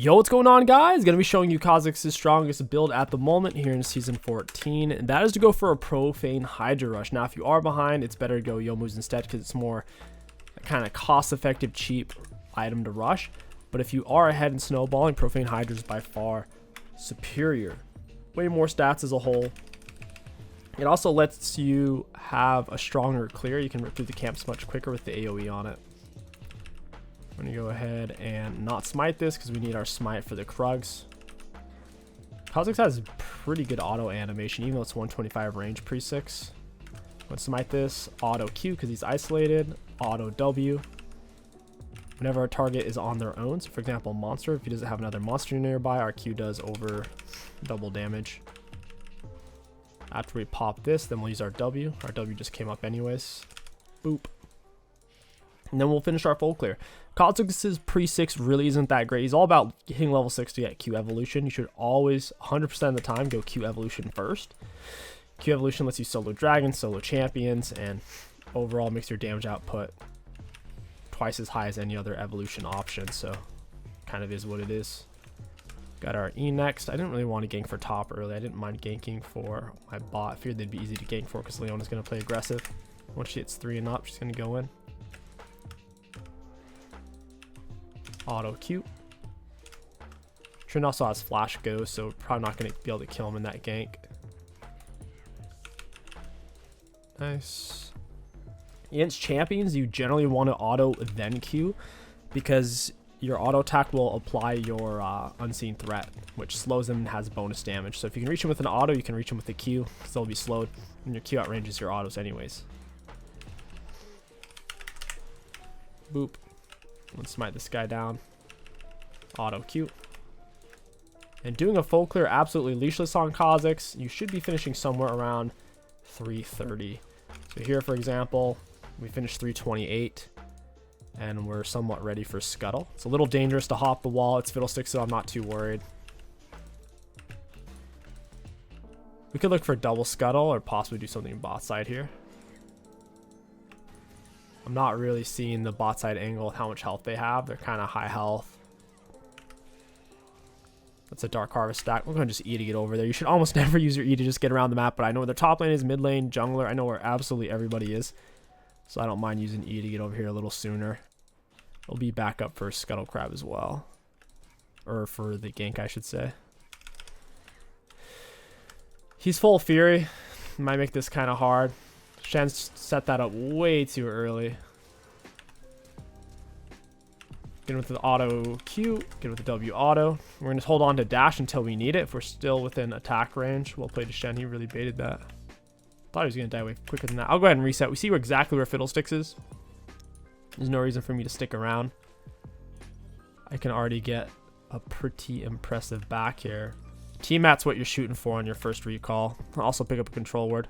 Yo, what's going on, guys? Gonna be showing you Kha'Zix's strongest build at the moment here in Season 14, and that is to go for a Profane Hydra Rush. Now, if you are behind, it's better to go Youmuu's instead because it's more kind of cost-effective, cheap item to rush. But if you are ahead in snowballing, Profane Hydra is by far superior. Way more stats as a whole. It also lets you have a stronger clear. You can rip through the camps much quicker with the AoE on it. I'm going to go ahead and not smite this because we need our smite for the Krugs. Kha'Zix has pretty good auto animation, even though it's 125 range pre-6. I'm going to smite this, auto Q because he's isolated, auto W. Whenever our target is on their own, so for example, monster, if he doesn't have another monster nearby, our Q does over double damage. After we pop this, then we'll use our W. Our W just came up anyways. Boop. And then we'll finish our full clear. Kha'Zix's pre-6 really isn't that great. He's all about hitting level 6 to get Q evolution. You should always, 100% of the time, go Q evolution first. Q evolution lets you solo dragons, solo champions, and overall makes your damage output twice as high as any other evolution option. So, kind of is what it is. Got our E next. I didn't really want to gank for top early. I didn't mind ganking for my bot. I figured they'd be easy to gank for because Leona's going to play aggressive. Once she hits 3 and up, she's going to go in. Auto Q. Trin also has flash go, so probably not going to be able to kill him in that gank. Nice. Against champions, you generally want to auto then Q because your auto attack will apply your unseen threat, which slows them and has bonus damage. So if you can reach him with an auto, you can reach him with a Q because they'll be slowed, and your Q outranges your autos anyways. Boop. Let's smite this guy down. Auto Q. And doing a full clear absolutely leashless on Kha'Zix. You should be finishing somewhere around 330. So here, for example, we finished 328. And we're somewhat ready for Scuttle. It's a little dangerous to hop the wall. It's Fiddlesticks, so I'm not too worried. We could look for double Scuttle or possibly do something bot side here. I'm not really seeing the bot side angle with how much health they have. They're kind of high health. That's a Dark Harvest stack. We're going to just E to get over there. You should almost never use your E to just get around the map, but I know where their top lane is, mid lane, jungler. I know where absolutely everybody is. So I don't mind using E to get over here a little sooner. It'll be back up for Scuttle Crab as well. Or for the gank, I should say. He's full Fury. Might make this kind of hard. Shen's set that up way too early. Get with the auto Q, get with the W auto. We're going to hold on to dash until we need it. If we're still within attack range, we'll play to Shen. He really baited that. Thought he was going to die way quicker than that. I'll go ahead and reset. We see exactly where Fiddlesticks is. There's no reason for me to stick around. I can already get a pretty impressive back here. T-Mat's what you're shooting for on your first recall. I'll also pick up a control word.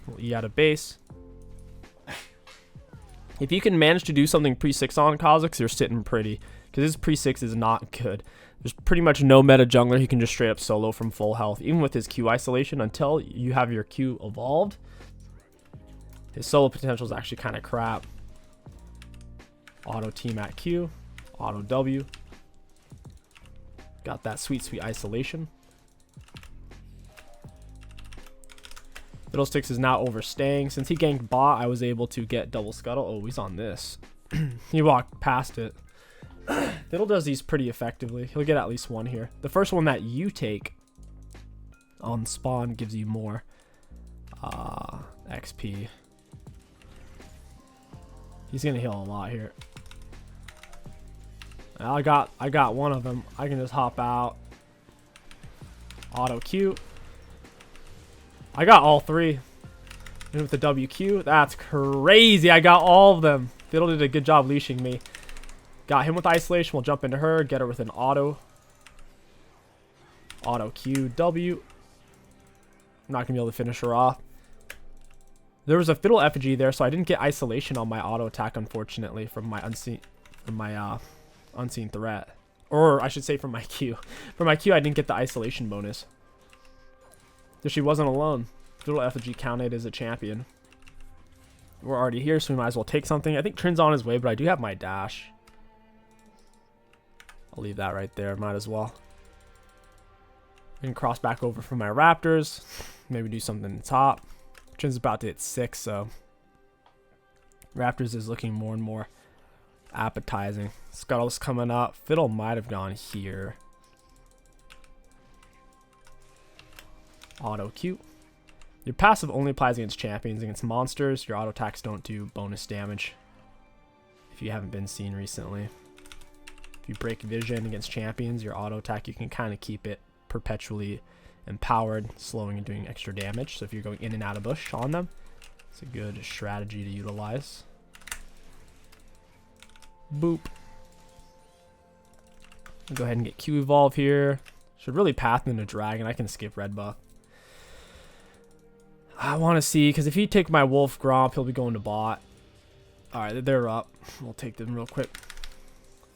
We'll E out of base. If you can manage to do something pre-6 on Kha'Zix, you're sitting pretty. Because his pre-6 is not good. There's pretty much no meta jungler he can just straight up solo from full health. Even with his Q isolation, until you have your Q evolved, his solo potential is actually kind of crap. Auto T-Mat Q. Auto W. Got that sweet, sweet isolation. Fiddlesticks is now overstaying. Since he ganked bot, I was able to get double Scuttle. Oh, he's on this. He walked past it. Fiddle does these pretty effectively. He'll get at least one here. The first one that you take on spawn gives you more XP. He's gonna heal a lot here. I got one of them. I can just hop out. Auto Q. I got all 3. And with the WQ, that's crazy. I got all of them. Fiddle did a good job leashing me. Got him with isolation. We'll jump into her. Get her with an auto. Auto Q W. I'm not gonna be able to finish her off. There was a Fiddle effigy there, so I didn't get isolation on my auto attack, unfortunately, from my unseen threat. Or I should say from my Q. For my Q, I didn't get the isolation bonus. So she wasn't alone. Fiddle effigy counted as a champion. We're already here, so we might as well take something. I think Trin's on his way, but I do have my dash. I'll leave that right there. Might as well. And cross back over for my Raptors. Maybe do something in the top. Chin's about to hit 6, so Raptors is looking more and more appetizing. Scuttle's coming up. Fiddle might have gone here. Auto Q. Your passive only applies against champions. Against monsters, your auto attacks don't do bonus damage. If you haven't been seen recently. If you break vision against champions, your auto attack, you can kind of keep it perpetually empowered, slowing and doing extra damage. So if you're going in and out of bush on them, it's a good strategy to utilize. Boop. I'll go ahead and get Q evolve here. Should really path into dragon. I can skip red buff. I want to see, because if you take my wolf Gromp, he'll be going to bot. Alright, they're up. We'll take them real quick.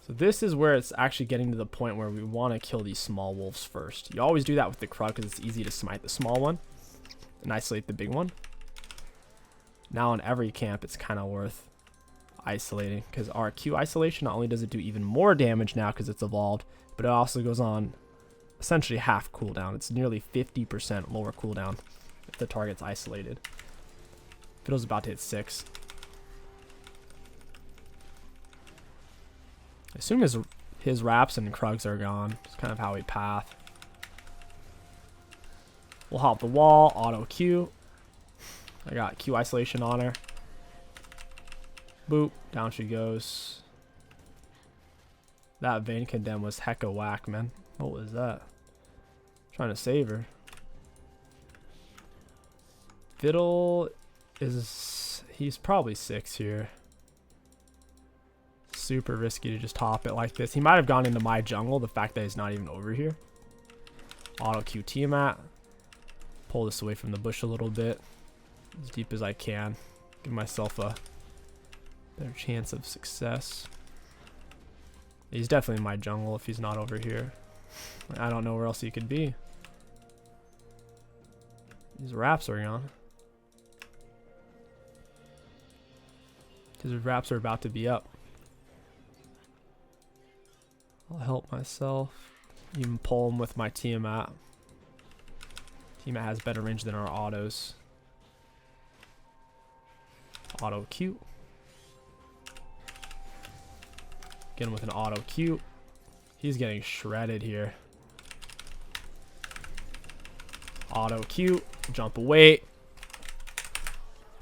So this is where it's actually getting to the point where we want to kill these small wolves first. You always do that with the Crud because it's easy to smite the small one and isolate the big one. Now in every camp, it's kind of worth isolating because our Q isolation, not only does it do even more damage now because it's evolved, but it also goes on essentially half cooldown. It's nearly 50% lower cooldown if the target's isolated. Fiddle's about to hit 6. I assume his Raps and Krugs are gone. It's kind of how we path. We'll hop the wall, auto Q. I got Q isolation on her. Boop, down she goes. That Vein Condemn was hecka whack, man. What was that? Trying to save her. Fiddle is, he's probably 6 here. Super risky to just hop it like this. He might have gone into my jungle, the fact that he's not even over here. Auto Q Tiamat. Pull this away from the bush a little bit. As deep as I can. Give myself a better chance of success. He's definitely in my jungle if he's not over here. I don't know where else he could be. These Raps are gone. Because his Raps are about to be up. I'll help myself. Even pull him with my Tiamat. Tiamat has better range than our autos. Auto Q. Get him with an auto Q. He's getting shredded here. Auto Q. Jump away.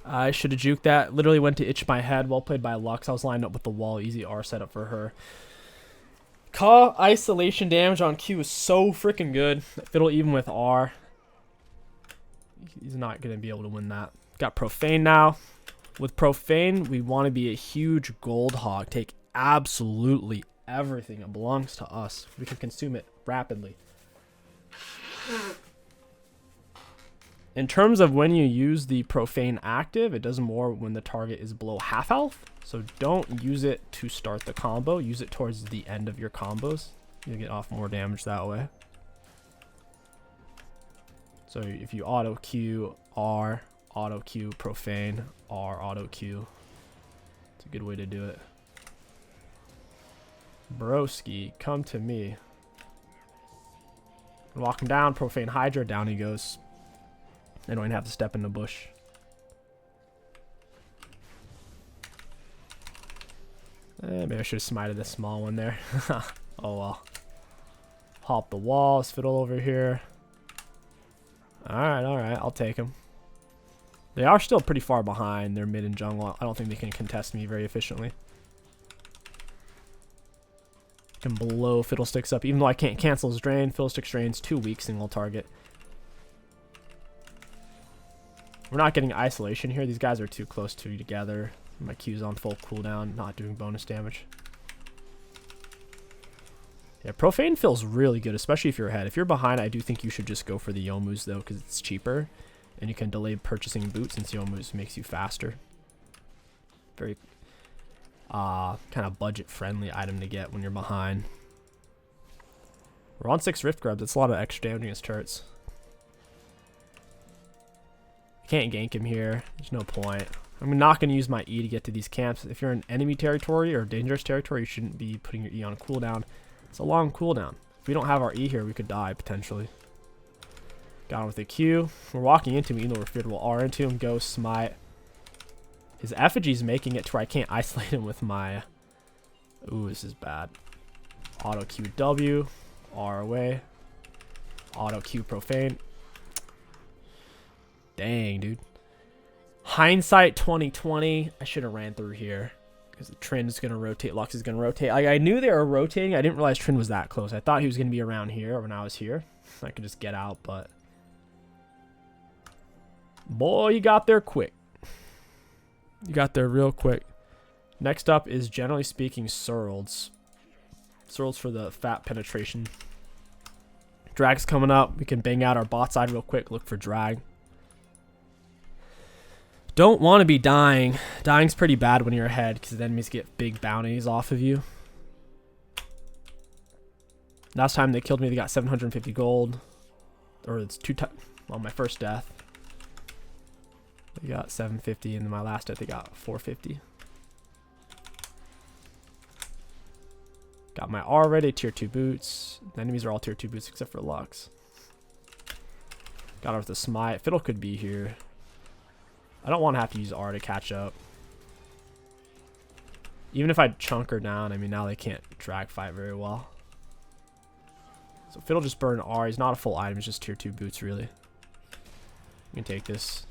I should have juked that. Literally went to itch my head. Well played by Lux. I was lined up with the wall. Easy R setup for her. Ka isolation damage on Q is so freaking good. Fiddle even with R. He's not going to be able to win that. Got Profane now. With Profane, we want to be a huge gold hog. Take absolutely everything. It belongs to us. We can consume it rapidly. In terms of when you use the Profane active, it does more when the target is below half health. So don't use it to start the combo. Use it towards the end of your combos. You'll get off more damage that way. So if you auto Q R, auto Q Profane, R auto Q. It's a good way to do it. Broski, come to me. Walk him down, Profane Hydra, down he goes. I don't even have to step in the bush. Maybe I should have smited this small one there. Oh well. Hop the wall, Fiddle over here. Alright, I'll take him. They are still pretty far behind. They're mid and jungle. I don't think they can contest me very efficiently. Can blow Fiddlesticks up, even though I can't cancel his drain. Fiddlesticks drain's 2 weak single target. We're not getting isolation here. These guys are too close together. My Q's on full cooldown, not doing bonus damage. Yeah, Profane feels really good, especially if you're ahead. If you're behind, I do think you should just go for the Youmuu's though, because it's cheaper. And you can delay purchasing boots since Youmuu's makes you faster. Very kind of budget-friendly item to get when you're behind. We're on 6 Rift Grubs. That's a lot of extra damage against turrets. Can't gank him here. There's no point. I'm not going to use my E to get to these camps. If you're in enemy territory or dangerous territory, you shouldn't be putting your E on cooldown. It's a long cooldown. If we don't have our E here, we could die potentially. Got him with a Q. We're walking into him, even though we're feared. We'll R into him, go smite. His effigy's making it to where I can't isolate him with my... Ooh, this is bad. Auto Q W. R away. Auto Q profane. Dang, dude. Hindsight 2020. I should have ran through here. Because the Trin is going to rotate. Lux is going to rotate. I knew they were rotating. I didn't realize Trin was that close. I thought he was going to be around here when I was here. I could just get out, but... Boy, you got there quick. You got there real quick. Next up is, generally speaking, Surls. Surls for the fat penetration. Drag's coming up. We can bang out our bot side real quick. Look for drag. Don't want to be dying. Dying's pretty bad when you're ahead because the enemies get big bounties off of you. Last time they killed me, they got 750 gold. Or it's 2 times. Well, my first death. They got 750, and then my last death they got 450. Got my R ready, tier 2 boots. The enemies are all tier 2 boots except for Lux. Got her with a smite. Fiddle could be here. I don't want to have to use R to catch up. Even if I chunk her down, I mean, now they can't drag fight very well. So Fiddle just burned R. He's not a full item. He's just tier 2 boots, really. You can take this.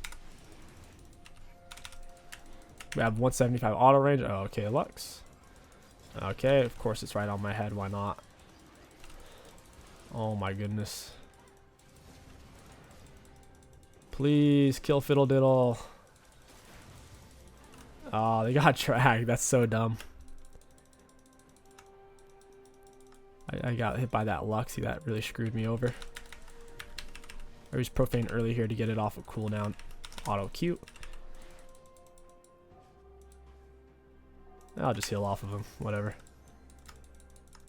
We have 175 auto range. Oh, okay, Lux. Okay, of course it's right on my head. Why not? Oh my goodness. Please kill Fiddle Diddle. Oh, they got dragged. That's so dumb. I got hit by that Luxie. That really screwed me over. I used Profane early here to get it off of cooldown. Auto Q. I'll just heal off of him. Whatever.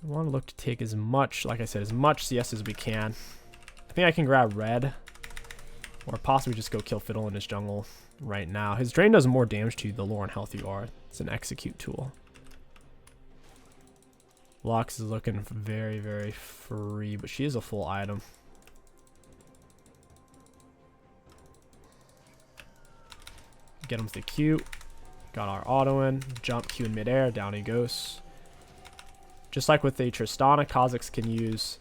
I want to look to take as much, like I said, as much CS as we can. I think I can grab red. Or possibly just go kill Fiddle in his jungle right now. His drain does more damage to the lower and health you are. It's an execute tool. Lux is looking very, very free, but she is a full item. Get him with the Q. Got our auto in. Jump Q in midair. Down he goes. Just like with the Tristana, Kha'Zix can use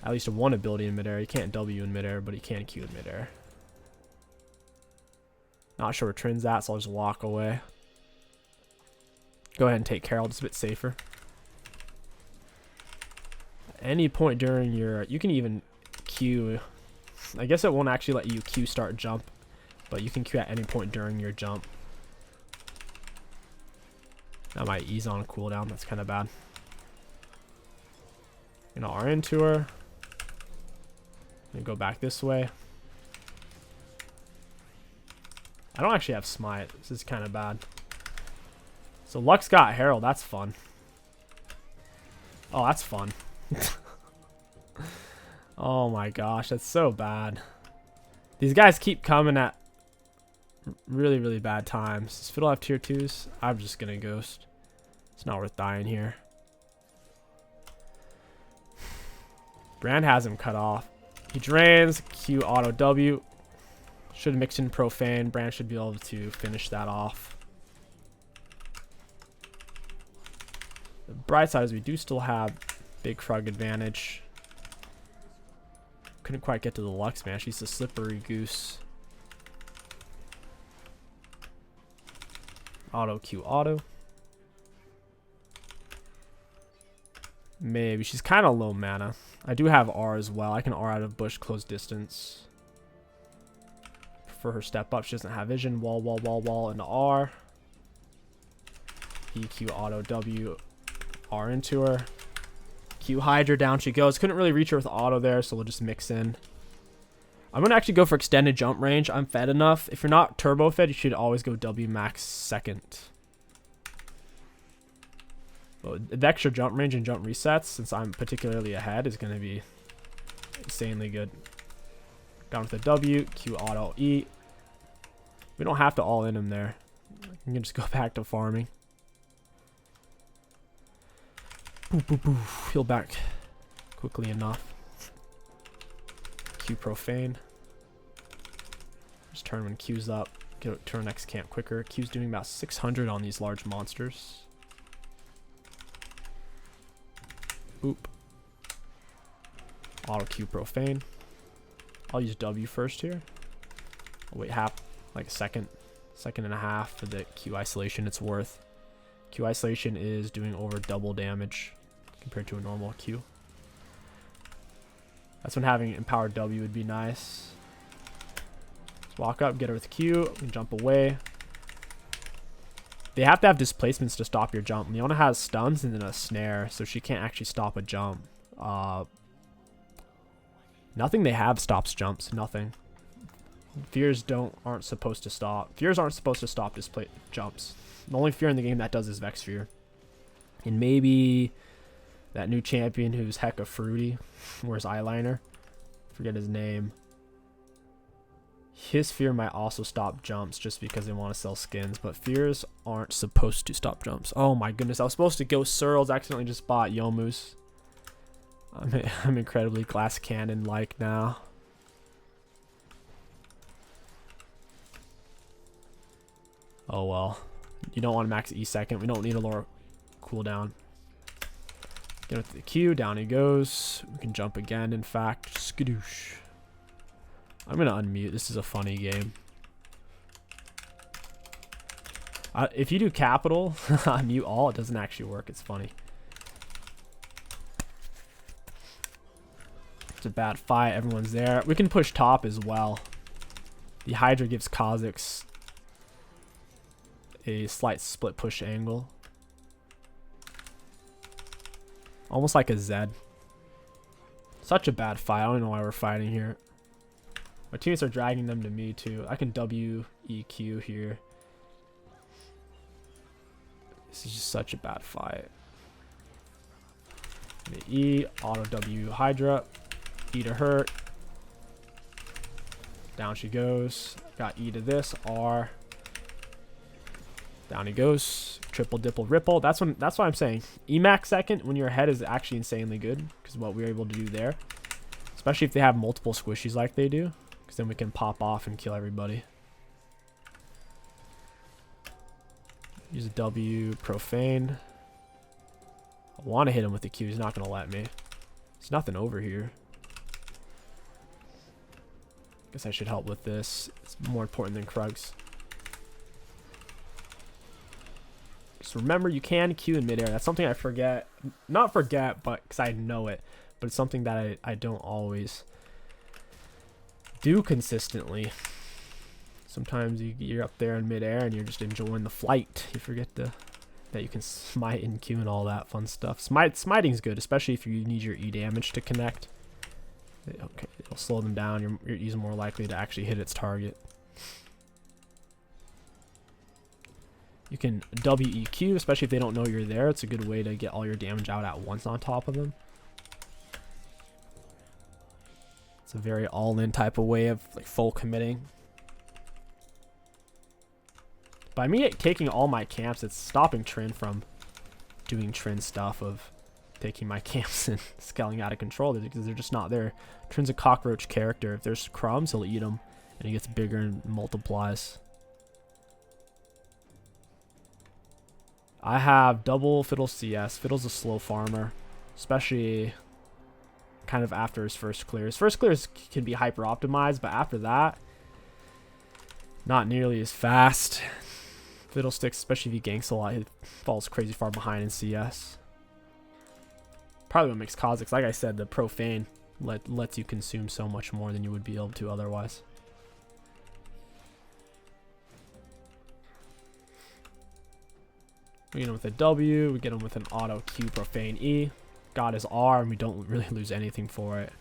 at least one ability in midair. He can't W in midair, but he can Q in midair. Not sure where Trin's at, so I'll just walk away. Go ahead and take Carol, just a bit safer. At any point during your... You can even Q... I guess it won't actually let you Q start jump, but you can Q at any point during your jump. That might ease on cooldown. That's kind of bad. Gonna R into her. And go back this way. I don't actually have smite. This is kind of bad. So Lux got Herald. That's fun. Oh, that's fun. Oh my gosh, that's so bad. These guys keep coming at really, really bad times. Does Fiddle have tier 2s? I'm just gonna ghost. It's not worth dying here. Brand has him cut off. He drains. Q auto W. Should mix in Profane. Brand should be able to finish that off. The bright side is we do still have big frog advantage. Couldn't quite get to the Lux, man. She's a slippery goose. Auto Q auto. Maybe. She's kind of low mana. I do have R as well. I can R out of bush close distance. For her step up, she doesn't have vision. Wall into R. EQ auto W. R into her. Q Hydra, down she goes. Couldn't really reach her with auto there, so we'll just mix in. I'm going to actually go for extended jump range. I'm fed enough. If you're not turbo fed, you should always go W max second. But the extra jump range and jump resets, since I'm particularly ahead, is going to be insanely good. Got him with a W, Q auto E. We don't have to all in him there. We can just go back to farming. Boop, boop, boop. Heal back quickly enough. Q profane. Just turn when Q's up. Get to our next camp quicker. Q's doing about 600 on these large monsters. Boop. Auto Q profane. I'll use W first here. I'll wait like a second and a half for the Q isolation it's worth. Q isolation is doing over double damage compared to a normal Q. That's when having empowered W would be nice. Just walk up, get her with Q, and jump away. They have to have displacements to stop your jump. Leona has stuns and then a snare, so she can't actually stop a jump. Nothing they have stops jumps. Nothing. Fears aren't supposed to stop. Fears aren't supposed to stop jumps. The only fear in the game that does is Vex Fear. And maybe that new champion who's hecka fruity, wears eyeliner. Forget his name. His fear might also stop jumps just because they want to sell skins, but fears aren't supposed to stop jumps. Oh my goodness, I was supposed to go Searles, accidentally just bought Yomu's. I'm incredibly glass cannon like now. Oh well. You don't want to max E second. We don't need a lower cooldown. Get with the Q, down he goes. We can jump again, in fact. Skadoosh. I'm gonna unmute. This is a funny game. If you do capital, mute all, it doesn't actually work. It's funny. It's a bad fight. Everyone's there. We can push top as well. The Hydra gives Kha'Zix a slight split push angle. Almost like a Zed. Such a bad fight. I don't know why we're fighting here. My teammates are dragging them to me too. I can WEQ here. This is just such a bad fight. E, auto W Hydra. E to her. Down she goes. Got E to this. R. Down he goes. Triple dipple ripple. That's why I'm saying Emax second when you're ahead is actually insanely good, because what we were able to do there, especially if they have multiple squishies like they do, because then we can pop off and kill everybody. Use a W profane. I want to hit him with the Q. He's not gonna let me. There's nothing over here. Guess I should help with this. It's more important than Kha'Zix. Just remember, you can Q in midair. That's something I forget. Not forget, but because I know it. But it's something that I don't always do consistently. Sometimes you're up there in midair and you're just enjoying the flight. You forget that you can smite and Q and all that fun stuff. Smiting's good, especially if you need your E damage to connect. Okay, it'll slow them down. Your E's more likely to actually hit its target. You can WEQ, especially if they don't know you're there. It's a good way to get all your damage out at once on top of them. It's a very all-in type of way of like full committing. By me taking all my camps, it's stopping Trin from doing Trin stuff of taking my camps and scaling out of control because they're just not there. Trin's a cockroach character. If there's crumbs, he'll eat them, and he gets bigger and multiplies. I have double Fiddle CS. Fiddle's a slow farmer, especially kind of after his first clear. His first clears can be hyper optimized, but after that, not nearly as fast. Fiddlesticks, especially if he ganks a lot, he falls crazy far behind in CS. Probably what makes Kha'Zix, like I said, the profane lets you consume so much more than you would be able to otherwise. We get him with a W, we get him with an auto Q profane E. Got his R, and we don't really lose anything for it.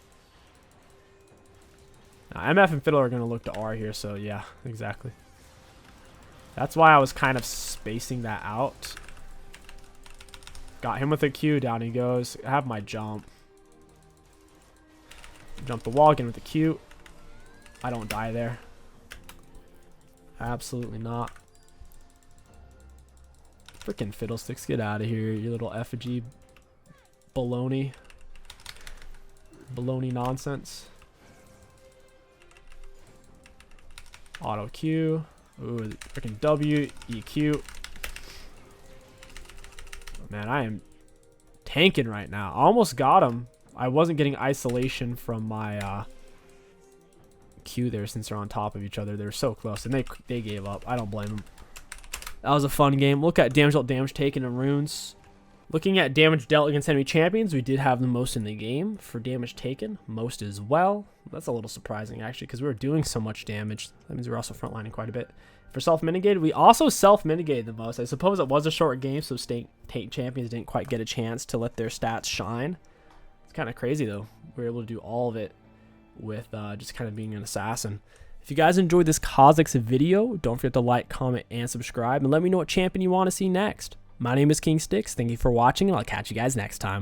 Now, MF and Fiddle are going to look to R here, so yeah, exactly. That's why I was kind of spacing that out. Got him with a Q, down he goes. I have my jump. Jump the wall, get him with the Q. I don't die there. Absolutely not. Freaking Fiddlesticks, get out of here, you little effigy baloney nonsense. Auto Q. Ooh, freaking W, EQ. Man, I am tanking right now. I almost got him. I wasn't getting isolation from my Q there since they're on top of each other. They were so close, and they gave up. I don't blame them. That was a fun game. Look at damage dealt, damage taken, and runes. Looking at damage dealt against enemy champions, we did have the most in the game. For damage taken, most as well. That's a little surprising, actually, because we were doing so much damage. That means we were also frontlining quite a bit. For self-mitigated, we also self-mitigated the most. I suppose it was a short game, so tank champions didn't quite get a chance to let their stats shine. It's kind of crazy, though. We were able to do all of it with just kind of being an assassin. If you guys enjoyed this Kha'Zix video, don't forget to like, comment, and subscribe, and let me know what champion you want to see next. My name is King Sticks. Thank you for watching, and I'll catch you guys next time.